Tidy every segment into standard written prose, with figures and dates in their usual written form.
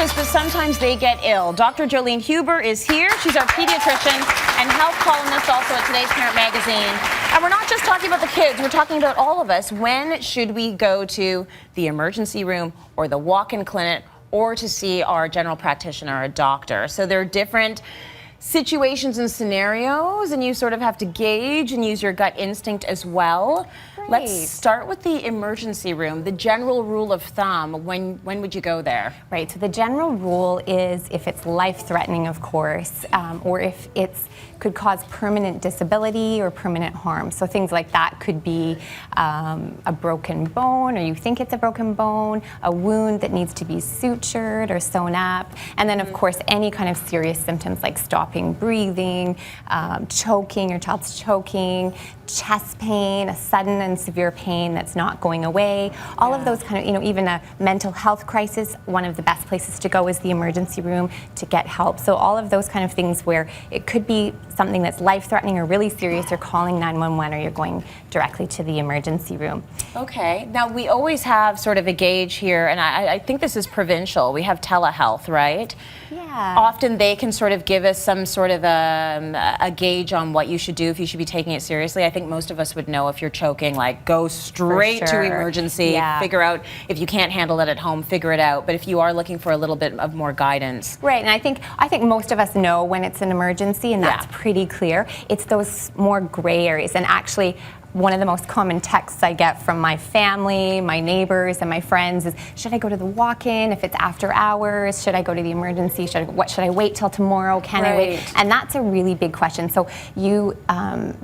anxious, but sometimes they get ill. Dr. Joelene Huber is here. She's our pediatrician and health columnist also at today's Parent Magazine. And we're not just talking about the kids, we're talking about all of us. When should we go to the emergency room or the walk-in clinic or to see our general practitioner or a doctor? So there are different situations and scenarios, and you sort of have to gauge and use your gut instinct as well. Right. Let's start with the emergency room. The general rule of thumb, when would you go there? Right, so the general rule is if it's life-threatening, of course, or if it's could cause permanent disability or permanent harm. So things like that could be a broken bone, or you think it's a broken bone, a wound that needs to be sutured or sewn up, and then of course any kind of serious symptoms like stopping breathing, choking, your child's choking, chest pain, a sudden and severe pain that's not going away, all of those kind of, even a mental health crisis, one of the best places to go is the emergency room to get help. So all of those kind of things where it could be something that's life-threatening or really serious, you're calling 911 or you're going directly to the emergency room. Okay, now we always have sort of a gauge here, and I think this is provincial. We have telehealth, right? Yeah. Often they can sort of give us some sort of a gauge on what you should do, if you should be taking it seriously. I think most of us would know if you're choking, like go straight to emergency, figure out if you can't handle it at home, figure it out. But if you are looking for a little bit of more guidance. Right, and I think most of us know when it's an emergency, and that's pretty clear. It's those more gray areas, and actually one of the most common texts I get from my family, my neighbors, and my friends is, should I go to the walk-in if it's after hours? Should I go to the emergency? Should I wait till tomorrow? Can I wait? And that's a really big question. So you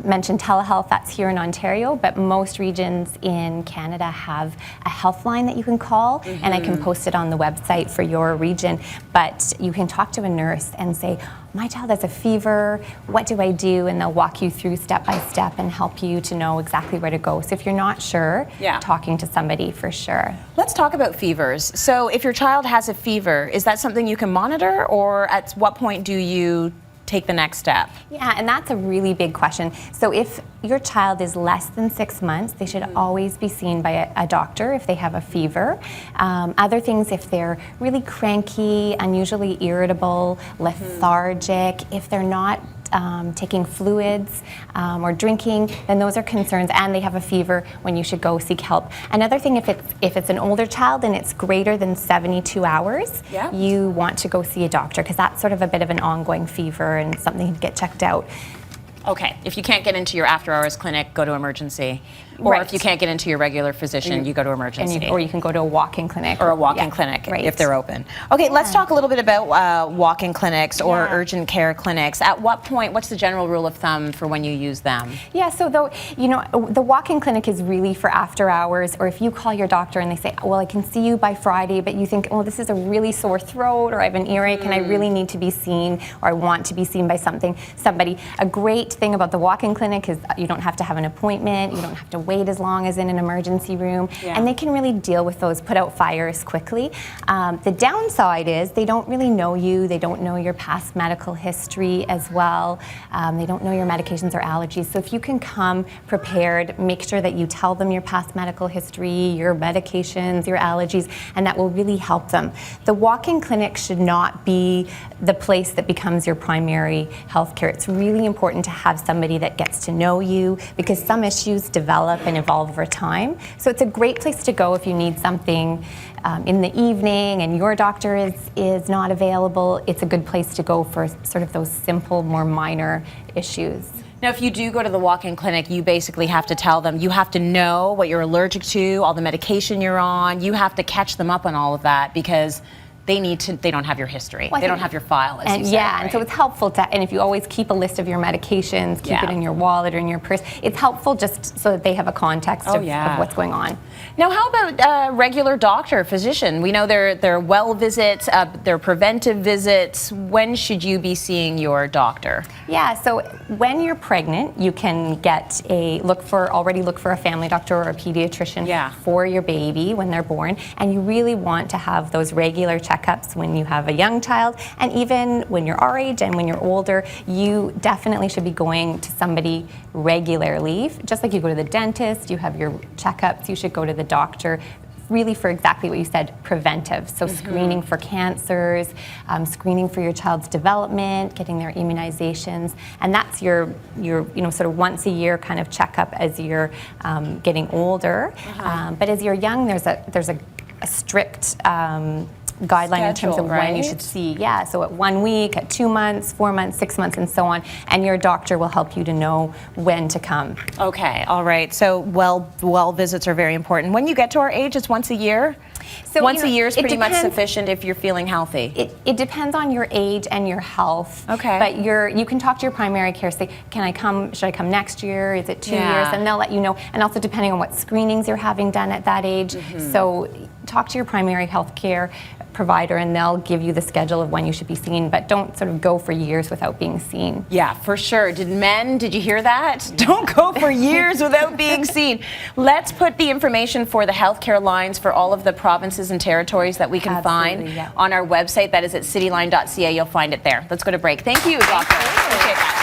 mentioned telehealth, that's here in Ontario, but most regions in Canada have a health line that you can call, and I can post it on the website for your region. But you can talk to a nurse and say, my child has a fever, what do I do? And they'll walk you through step by step and help you to know exactly where to go. So if you're not sure, talking to somebody for sure. Let's talk about fevers. So if your child has a fever, is that something you can monitor, or at what point do you take the next step? Yeah, and that's a really big question. So if your child is less than 6 months, they should always be seen by a doctor if they have a fever. Other things, if they're really cranky, unusually irritable, lethargic, if they're not taking fluids or drinking, then those are concerns, and they have a fever when you should go seek help. Another thing, if it's an older child and it's greater than 72 hours, you want to go see a doctor, because that's sort of a bit of an ongoing fever and something to get checked out. Okay, if you can't get into your after-hours clinic, go to emergency. Or if you can't get into your regular physician, you go to emergency. Or you can go to a walk-in clinic. Or a walk-in clinic, if they're open. Okay, let's talk a little bit about walk-in clinics or urgent care clinics. At what point, what's the general rule of thumb for when you use them? Yeah, so the walk-in clinic is really for after hours, or if you call your doctor and they say, well, I can see you by Friday, but you think, well, this is a really sore throat, or I have an earache and I really need to be seen, or I want to be seen by somebody. A great thing about the walk-in clinic is you don't have to have an appointment, you don't have to wait as long as in an emergency room, and they can really deal with those, put out fires quickly. The downside is they don't really know you, they don't know your past medical history as well, they don't know your medications or allergies. So if you can come prepared, make sure that you tell them your past medical history, your medications, your allergies, and that will really help them. The walk-in clinic should not be the place that becomes your primary health care. It's really important to have somebody that gets to know you, because some issues develop and evolve over time. So it's a great place to go if you need something in the evening and your doctor is not available. It's a good place to go for sort of those simple, more minor issues. Now, if you do go to the walk-in clinic, you basically have to tell them, you have to know what you're allergic to, all the medication you're on. You have to catch them up on all of that, because they don't have your history. Well, they don't have your file, as you said. Yeah, and so it's helpful and if you always keep a list of your medications, keep it in your wallet or in your purse, it's helpful just so that they have a context of what's going on. Now, how about regular doctor, physician? We know they're well visits, they're preventive visits. When should you be seeing your doctor? Yeah, so when you're pregnant, you can look for a family doctor or a pediatrician for your baby when they're born, and you really want to have those regular checkups when you have a young child, and even when you're our age and when you're older, you definitely should be going to somebody regularly. Just like you go to the dentist, you have your checkups, you should go to the doctor really for exactly what you said, preventive. So screening for cancers, screening for your child's development, getting their immunizations, and that's your sort of once a year kind of checkup as you're getting older. But as you're young, there's a strict guideline in terms of when you should see. Yeah, so at 1 week, at 2 months, 4 months, 6 months, and so on. And your doctor will help you to know when to come. Okay, all right. So well visits are very important. When you get to our age, it's once a year? So, once a year is pretty much depends. sufficient if you're feeling healthy. It depends on your age and your health. Okay. But you can talk to your primary care, say, can I come, should I come next year? Is it 2 years? And they'll let you know. And also depending on what screenings you're having done at that age. So talk to your primary health care provider and they'll give you the schedule of when you should be seen, but don't sort of go for years without being seen. Yeah, for sure. Did you hear that? Don't go for years without being seen. Let's put the information for the healthcare lines for all of the provinces and territories that we can find on our website. That is at cityline.ca. You'll find it there. Let's go to break. Thank you, Doctor. Appreciate that.